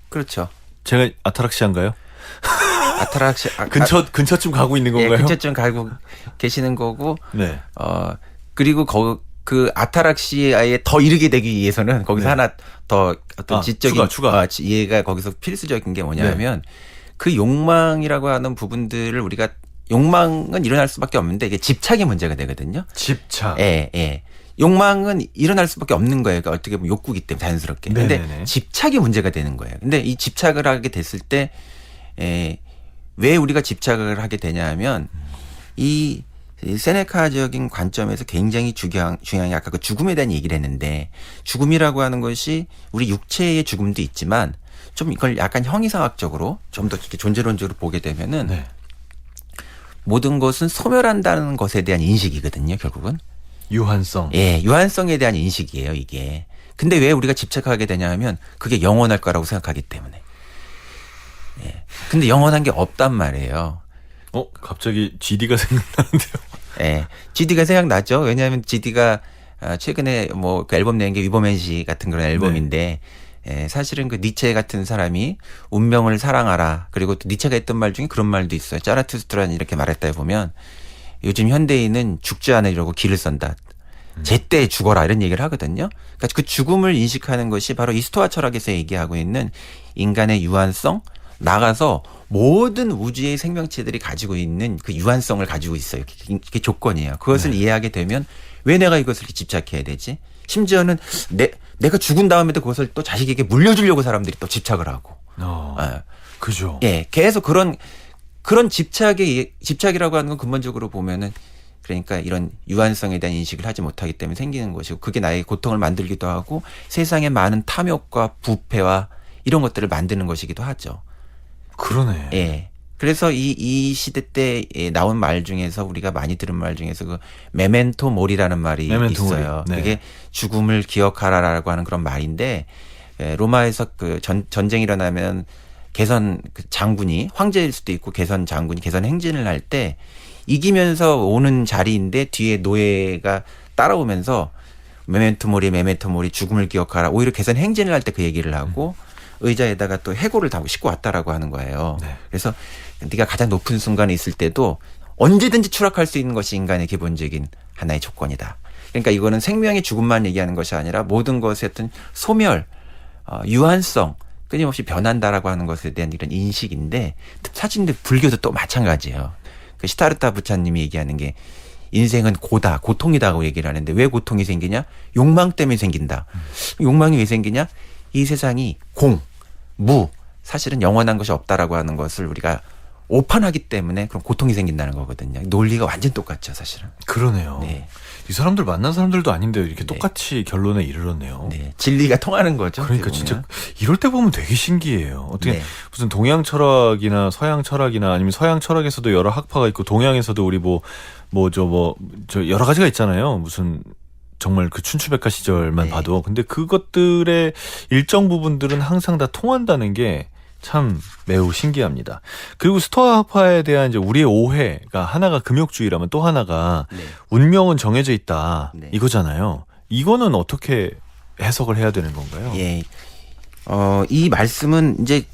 그렇죠. 제가 아타락시아인가요? 근처쯤 가고 있는 건가요? 예, 근처쯤 가고 계시는 거고. 네. 그리고 그 아타락시아에 더 이르게 되기 위해서는 거기서 네. 하나 더 어떤 지적인 추가. 이해가 거기서 필수적인 게 뭐냐면 그 욕망이라고 하는 부분들을 우리가 욕망은 일어날 수밖에 없는데 이게 집착이 문제가 되거든요. 집착. 예. 욕망은 일어날 수밖에 없는 거예요. 그러니까 어떻게 보면 욕구기 때문에 자연스럽게. 근데 네네네. 집착이 문제가 되는 거예요. 근데 이 집착을 하게 됐을 때, 왜 우리가 집착을 하게 되냐 하면 이 세네카적인 관점에서 굉장히 중요한 게 아까 그 죽음에 대한 얘기를 했는데 죽음이라고 하는 것이 우리 육체의 죽음도 있지만 좀 이걸 약간 형이상학적으로 좀 더 이렇게 존재론적으로 보게 되면은 네. 모든 것은 소멸한다는 것에 대한 인식이거든요, 결국은. 유한성. 예, 유한성에 대한 인식이에요, 이게. 근데 왜 우리가 집착하게 되냐 하면 그게 영원할 거라고 생각하기 때문에. 예. 근데 영원한 게 없단 말이에요. 갑자기 GD가 생각나는데요. 예. GD가 생각나죠. 왜냐하면 GD가 최근에 뭐 그 앨범 낸 게 위버맨시 같은 그런 앨범인데 사실은 그 니체 같은 사람이 운명을 사랑하라. 그리고 또 니체가 했던 말 중에 그런 말도 있어요. 짜라투스트라는 이렇게 말했다 보면 요즘 현대인은 죽지 않으려고 길을 썬다. 제때 죽어라 이런 얘기를 하거든요. 그러니까 그 죽음을 인식하는 것이 바로 이 스토아 철학에서 얘기하고 있는 인간의 유한성, 나가서 모든 우주의 생명체들이 가지고 있는 그 유한성을 가지고 있어요. 그게 조건이에요. 그것을 이해하게 되면 왜 내가 이것을 집착해야 되지? 심지어는 내가 죽은 다음에도 그것을 또 자식에게 물려주려고 사람들이 또 집착을 하고. 그죠. 예, 계속 그런 집착이라고 하는 건 근본적으로 보면은 그러니까 이런 유한성에 대한 인식을 하지 못하기 때문에 생기는 것이고 그게 나의 고통을 만들기도 하고 세상에 많은 탐욕과 부패와 이런 것들을 만드는 것이기도 하죠. 그러네. 예. 그래서 이 시대 때 나온 말 중에서 우리가 많이 들은 말 중에서 그 메멘토 모리라는 말이 메멘토 있어요. 모리. 네. 그게 죽음을 기억하라라고 하는 그런 말인데 로마에서 그 전쟁이 일어나면 개선 장군이 황제일 수도 있고 개선 장군이 개선 행진을 할 때 이기면서 오는 자리인데 뒤에 노예가 따라오면서 메멘토 모리 죽음을 기억하라. 오히려 개선 행진을 할 때 그 얘기를 하고 의자에다가 또 해골을 다 싣고 왔다라고 하는 거예요. 네. 그래서 네가 가장 높은 순간에 있을 때도 언제든지 추락할 수 있는 것이 인간의 기본적인 하나의 조건이다. 그러니까 이거는 생명의 죽음만 얘기하는 것이 아니라 모든 것의 어떤 소멸, 유한성, 끊임없이 변한다라고 하는 것에 대한 이런 인식인데 사실 불교도 또 마찬가지예요. 그 시타르타 부처님이 얘기하는 게 인생은 고통이다고 얘기를 하는데 왜 고통이 생기냐? 욕망 때문에 생긴다. 욕망이 왜 생기냐? 이 세상이 무, 사실은 영원한 것이 없다라고 하는 것을 우리가 오판하기 때문에 그런 고통이 생긴다는 거거든요. 논리가 완전 똑같죠, 사실은. 그러네요. 네. 이 사람들 만난 사람들도 아닌데 이렇게 똑같이 결론에 이르렀네요. 네. 진리가 통하는 거죠. 그러니까 진짜 이럴 때 보면 되게 신기해요. 어떻게 무슨 동양 철학이나 서양 철학이나 아니면 서양 철학에서도 여러 학파가 있고 동양에서도 우리 저 여러 가지가 있잖아요. 무슨 정말 그 춘추백화 시절만 봐도. 근데 그것들의 일정 부분들은 항상 다 통한다는 게 참 매우 신기합니다. 그리고 스토아파에 대한 이제 우리의 오해가 하나가 금욕주의라면 또 하나가 운명은 정해져 있다. 이거잖아요. 이거는 어떻게 해석을 해야 되는 건가요? 예. 이 말씀은 이제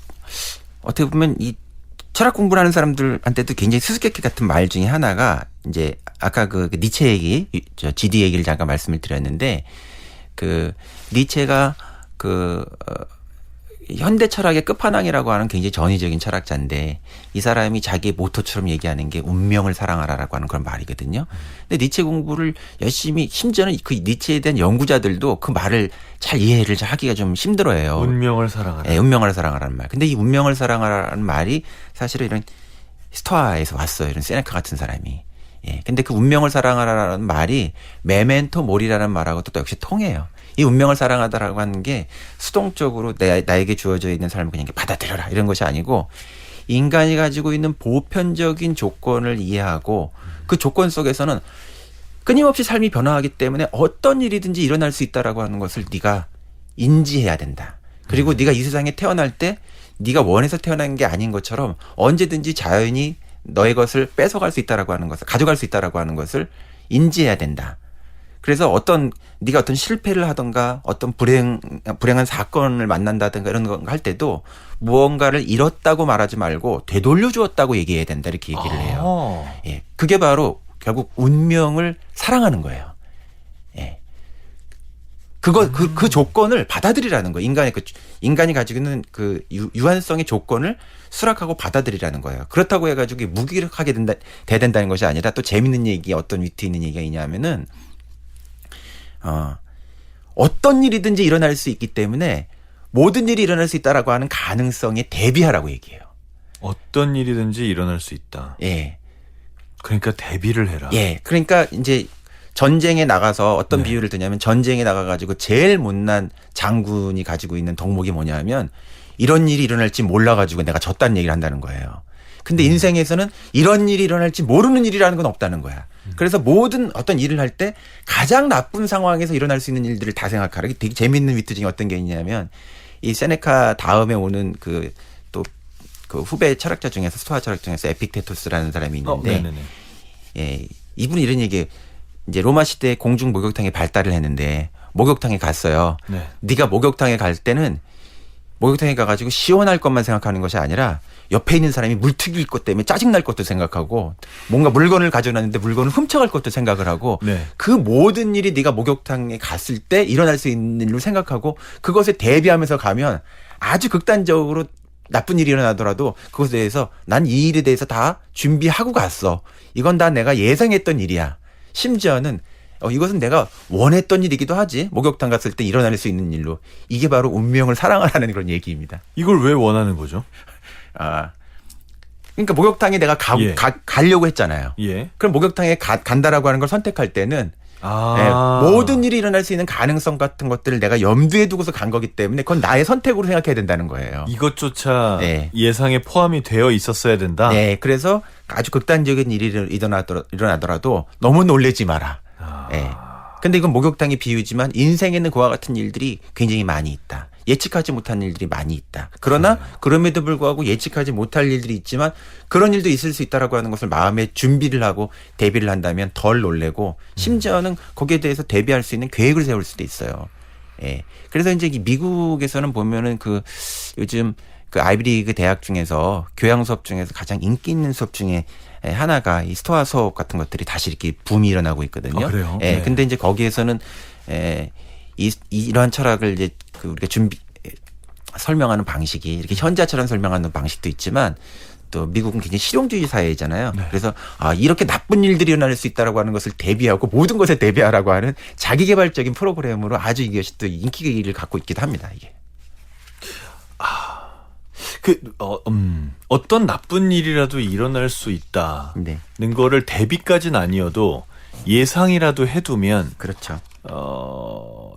어떻게 보면 이 철학 공부를 하는 사람들한테도 굉장히 수수께끼 같은 말 중에 하나가 이제 아까 그 니체 얘기, GD 얘기를 잠깐 말씀을 드렸는데 그 니체가 현대 철학의 끝판왕이라고 하는 굉장히 전위적인 철학자인데 이 사람이 자기의 모토처럼 얘기하는 게 운명을 사랑하라라고 하는 그런 말이거든요. 근데 니체 공부를 열심히 심지어는 그 니체에 대한 연구자들도 그 말을 잘 이해를 하기가 좀 힘들어해요. 운명을 사랑하라. 네, 운명을 사랑하라는 말. 근데 이 운명을 사랑하라는 말이 사실은 이런 스토아에서 왔어요. 이런 세네카 같은 사람이. 예. 근데 그 운명을 사랑하라는 말이 메멘토 모리라는 말하고도 또 역시 통해요. 이 운명을 사랑하다라고 하는 게 수동적으로 나에게 주어져 있는 삶을 그냥 받아들여라 이런 것이 아니고 인간이 가지고 있는 보편적인 조건을 이해하고 그 조건 속에서는 끊임없이 삶이 변화하기 때문에 어떤 일이든지 일어날 수 있다라고 하는 것을 네가 인지해야 된다. 그리고 네가 이 세상에 태어날 때 네가 원해서 태어난 게 아닌 것처럼 언제든지 자연이 너의 것을 뺏어갈 수 있다라고 하는 것을 가져갈 수 있다라고 하는 것을 인지해야 된다. 그래서 네가 어떤 실패를 하던가 어떤 불행한 사건을 만난다든가 이런 거 할 때도 무언가를 잃었다고 말하지 말고 되돌려 주었다고 얘기해야 된다 이렇게 얘기를 해요. 예. 그게 바로 결국 운명을 사랑하는 거예요. 예. 그 조건을 받아들이라는 거예요. 인간이 가지고 있는 그 유한성의 조건을 수락하고 받아들이라는 거예요. 그렇다고 해가지고 무기력하게 돼야 된다는 것이 아니라 또 재밌는 얘기, 어떤 위트 있는 얘기가 있냐면은, 어떤 일이든지 일어날 수 있기 때문에 모든 일이 일어날 수 있다라고 하는 가능성에 대비하라고 얘기해요. 어떤 일이든지 일어날 수 있다. 예. 그러니까 대비를 해라. 예. 그러니까 이제 전쟁에 나가서 어떤 네. 비유를 드냐면 전쟁에 나가가지고 제일 못난 장군이 가지고 있는 덕목이 뭐냐면 이런 일이 일어날지 몰라가지고 내가 졌다는 얘기를 한다는 거예요. 근데 인생에서는 이런 일이 일어날지 모르는 일이라는 건 없다는 거야. 그래서 모든 어떤 일을 할 때 가장 나쁜 상황에서 일어날 수 있는 일들을 다 생각하라. 이게 되게 재밌는 위트 중에 어떤 게 있냐면 이 세네카 다음에 오는 그 후배 철학자 중에서 스토아 철학 중에서 에픽테토스라는 사람이 있는데 네네네. 예, 이분이 이런 얘기 이제 로마 시대에 공중 목욕탕이 발달을 했는데 목욕탕에 갔어요. 네. 네가 목욕탕에 갈 때는 목욕탕에 가가지고 시원할 것만 생각하는 것이 아니라 옆에 있는 사람이 물튀길 것 때문에 짜증날 것도 생각하고 뭔가 물건을 가져놨는데 물건을 훔쳐갈 것도 생각을 하고 네. 그 모든 일이 네가 목욕탕에 갔을 때 일어날 수 있는 일로 생각하고 그것에 대비하면서 가면 아주 극단적으로 나쁜 일이 일어나더라도 그것에 대해서 난 이 일에 대해서 다 준비하고 갔어. 이건 다 내가 예상했던 일이야. 심지어는 이것은 내가 원했던 일이기도 하지. 목욕탕 갔을 때 일어날 수 있는 일로. 이게 바로 운명을 사랑하라는 그런 얘기입니다. 이걸 왜 원하는 거죠? 그러니까 목욕탕에 내가 예. 가려고 했잖아요. 예. 그럼 목욕탕에 간다라고 하는 걸 선택할 때는 아. 모든 일이 일어날 수 있는 가능성 같은 것들을 내가 염두에 두고서 간 거기 때문에 그건 나의 선택으로 생각해야 된다는 거예요. 이것조차 네. 예상에 포함이 되어 있었어야 된다. 네, 그래서 아주 극단적인 일이 일어나더라도 너무 놀라지 마라. 네. 근데 이건 목욕탕의 비유지만 인생에는 그와 같은 일들이 굉장히 많이 있다. 예측하지 못한 일들이 많이 있다. 그러나 그럼에도 불구하고 예측하지 못할 일들이 있지만 그런 일도 있을 수 있다라고 하는 것을 마음에 준비를 하고 대비를 한다면 덜 놀래고 심지어는 거기에 대해서 대비할 수 있는 계획을 세울 수도 있어요. 예. 그래서 이제 미국에서는 보면은 요즘 아이비리그 대학 중에서 교양 수업 중에서 가장 인기 있는 수업 중에 하나가 이 스토아 수업 같은 것들이 다시 이렇게 붐이 일어나고 있거든요. 아, 그래요? 예. 네. 근데 이제 거기에서는 이러한 철학을 이제 우리가 설명하는 방식이 이렇게 현자처럼 설명하는 방식도 있지만 또 미국은 굉장히 실용주의 사회잖아요. 네. 그래서 이렇게 나쁜 일들이 일어날 수 있다라고 하는 것을 대비하고 모든 것에 대비하라고 하는 자기개발적인 프로그램으로 아주 이것이 또 인기를 갖고 있기도 합니다. 이게. 어떤 나쁜 일이라도 일어날 수 있다는 네. 거를 대비까지는 아니어도 예상이라도 해두면 그렇죠.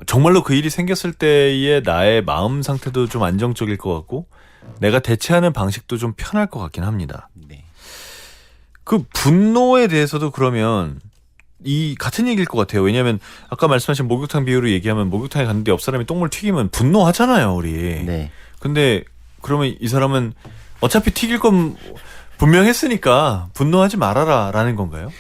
정말로 그 일이 생겼을 때의 나의 마음 상태도 좀 안정적일 것 같고 내가 대처하는 방식도 좀 편할 것 같긴 합니다. 네. 그 분노에 대해서도 그러면 같은 얘기일 것 같아요. 왜냐하면 아까 말씀하신 목욕탕 비유로 얘기하면 목욕탕에 갔는데 옆 사람이 똥물 튀기면 분노하잖아요, 우리. 네. 근데 그러면 이 사람은 어차피 튀길 건 분명했으니까 분노하지 말아라라는 건가요?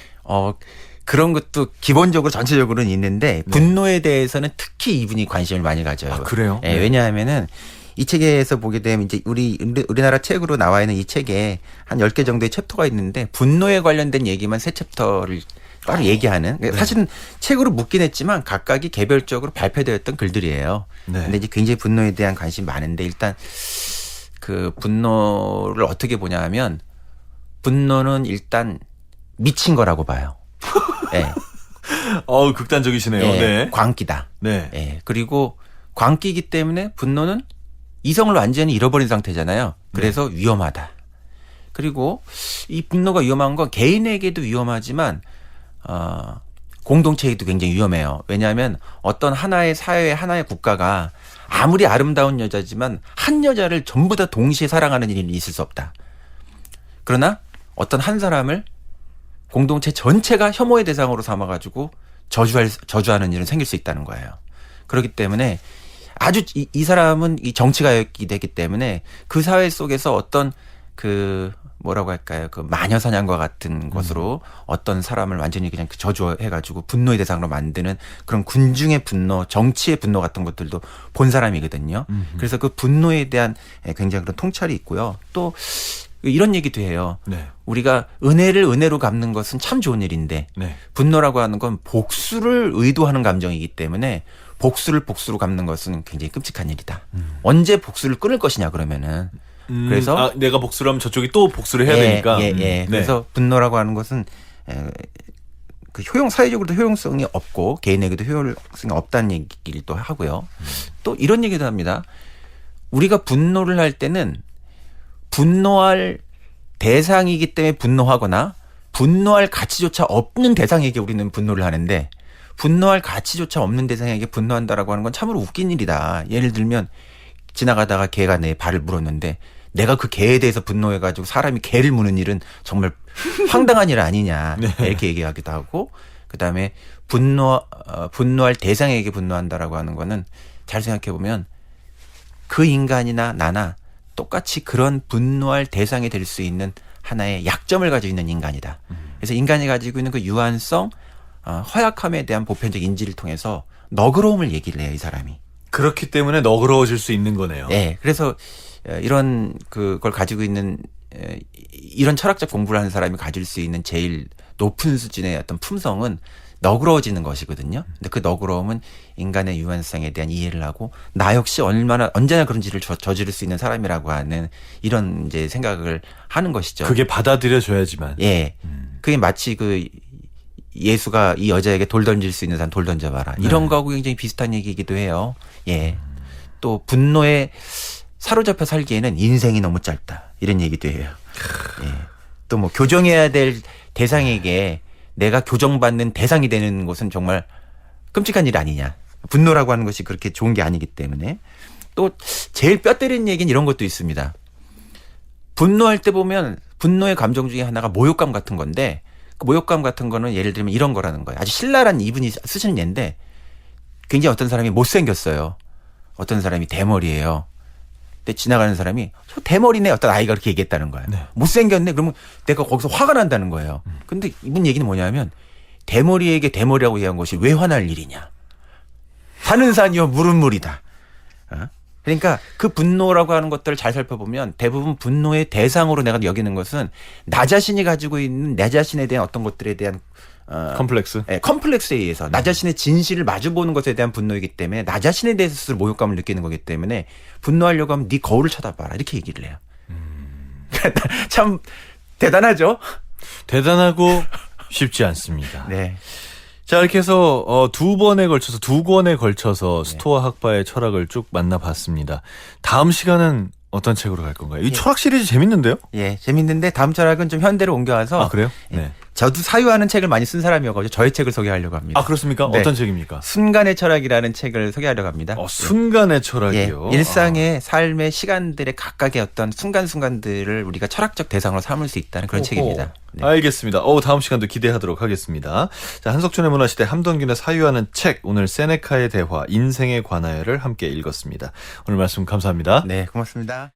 그런 것도 기본적으로 전체적으로는 있는데 분노에 대해서는 특히 이분이 관심을 많이 가져요. 아, 그래요? 네. 왜냐하면은 이 책에서 보게 되면 이제 우리나라 책으로 나와 있는 이 책에 한 10개 정도의 챕터가 있는데 분노에 관련된 얘기만 3챕터를 따로 얘기하는. 사실은 책으로 묶긴 했지만 각각이 개별적으로 발표되었던 글들이에요. 네. 근데 이제 굉장히 분노에 대한 관심이 많은데 일단 그 분노를 어떻게 보냐 하면 분노는 일단 미친 거라고 봐요. 네. 극단적이시네요. 네. 네. 광기다. 네. 네. 그리고 광기이기 때문에 분노는 이성을 완전히 잃어버린 상태잖아요. 그래서 위험하다. 그리고 이 분노가 위험한 건 개인에게도 위험하지만 공동체에도 굉장히 위험해요. 왜냐하면 어떤 하나의 사회, 하나의 국가가 아무리 아름다운 여자지만 한 여자를 전부 다 동시에 사랑하는 일이 있을 수 없다. 그러나 어떤 한 사람을 공동체 전체가 혐오의 대상으로 삼아가지고 저주하는 일은 생길 수 있다는 거예요. 그렇기 때문에 아주 이 사람은 이 정치가였기 되기 때문에 그 사회 속에서 어떤 그 뭐라고 할까요? 그 마녀 사냥과 같은 것으로 어떤 사람을 완전히 그냥 저주해가지고 분노의 대상으로 만드는 그런 군중의 분노, 정치의 분노 같은 것들도 본 사람이거든요. 그래서 그 분노에 대한 굉장히 그런 통찰이 있고요. 또 이런 얘기도 해요. 네. 우리가 은혜를 은혜로 갚는 것은 참 좋은 일인데 네. 분노라고 하는 건 복수를 의도하는 감정이기 때문에 복수를 복수로 갚는 것은 굉장히 끔찍한 일이다. 언제 복수를 끊을 것이냐 그러면은 그래서 내가 복수를 하면 저쪽이 또 복수를 해야 되니까. 네. 그래서 분노라고 하는 것은 그 사회적으로도 효용성이 없고 개인에게도 효용성이 없다는 얘기를 또 하고요. 또 이런 얘기도 합니다. 우리가 분노를 할 때는 분노할 대상이기 때문에 분노하거나 분노할 가치조차 없는 대상에게 우리는 분노를 하는데 분노할 가치조차 없는 대상에게 분노한다라고 하는 건 참으로 웃긴 일이다. 예를 들면 지나가다가 개가 내 발을 물었는데 내가 그 개에 대해서 분노해가지고 사람이 개를 무는 일은 정말 황당한 일 아니냐. 네. 이렇게 얘기하기도 하고 그다음에 분노할 대상에게 분노한다라고 하는 거는 잘 생각해 보면 그 인간이나 나나 똑같이 그런 분노할 대상이 될 수 있는 하나의 약점을 가지고 있는 인간이다. 그래서 인간이 가지고 있는 그 유한성, 허약함에 대한 보편적 인지를 통해서 너그러움을 얘기를 해요, 이 사람이. 그렇기 때문에 너그러워질 수 있는 거네요. 네. 그래서 이런 그걸 가지고 있는 이런 철학적 공부를 하는 사람이 가질 수 있는 제일 높은 수준의 어떤 품성은 너그러워지는 것이거든요. 근데 그 너그러움은 인간의 유한성에 대한 이해를 하고 나 역시 언제나 그런 짓을 저지를 수 있는 사람이라고 하는 이런 이제 생각을 하는 것이죠. 그게 받아들여져야지만. 예. 그게 마치 그 예수가 이 여자에게 돌 던질 수 있는 사람 돌 던져봐라. 이런 거하고 굉장히 비슷한 얘기이기도 해요. 예. 또 분노에 사로잡혀 살기에는 인생이 너무 짧다. 이런 얘기도 해요. 예. 또 뭐 교정해야 될 대상에게 내가 교정받는 대상이 되는 것은 정말 끔찍한 일 아니냐. 분노라고 하는 것이 그렇게 좋은 게 아니기 때문에. 또 제일 뼈 때리는 얘기는 이런 것도 있습니다. 분노할 때 보면 분노의 감정 중에 하나가 모욕감 같은 건데 그 모욕감 같은 거는 예를 들면 이런 거라는 거예요. 아주 신랄한 이분이 쓰시는 예인데 굉장히 어떤 사람이 못생겼어요. 어떤 사람이 대머리예요. 근데 지나가는 사람이 저 대머리네 어떤 아이가 그렇게 얘기했다는 거예요. 네. 못생겼네. 그러면 내가 거기서 화가 난다는 거예요. 근데 이분 얘기는 뭐냐면 대머리에게 대머리라고 얘기한 것이 왜 화날 일이냐. 산은 산이요 물은 물이다. 그러니까 그 분노라고 하는 것들을 잘 살펴보면 대부분 분노의 대상으로 내가 여기는 것은 나 자신이 가지고 있는 내 자신에 대한 어떤 것들에 대한 컴플렉스. 네, 컴플렉스에 의해서 나 자신의 진실을 마주보는 것에 대한 분노이기 때문에 나 자신에 대해서 스스로 모욕감을 느끼는 거기 때문에 분노하려고 하면 네 거울을 쳐다봐라 이렇게 얘기를 해요. 참 대단하죠? 대단하고 쉽지 않습니다. 네. 자, 이렇게 해서 두 권에 걸쳐서 스토아 학파의 철학을 쭉 만나봤습니다. 다음 시간은 어떤 책으로 갈 건가요? 이 철학 시리즈 재밌는데요? 예, 재밌는데 다음 철학은 좀 현대로 옮겨와서 아, 그래요? 예, 네. 저도 사유하는 책을 많이 쓴 사람이어가지고 저의 책을 소개하려고 합니다. 아, 그렇습니까? 네. 어떤 책입니까? 순간의 철학이라는 책을 소개하려고 합니다. 순간의 예, 철학이요. 일상의 삶의 시간들의 각각의 어떤 순간순간들을 우리가 철학적 대상으로 삼을 수 있다는 그런 책입니다. 네. 알겠습니다. 다음 시간도 기대하도록 하겠습니다. 자, 한석준의 문화시대 함동균의 사유하는 책, 오늘 세네카의 대화, 인생에 관하여를 함께 읽었습니다. 오늘 말씀 감사합니다. 네, 고맙습니다.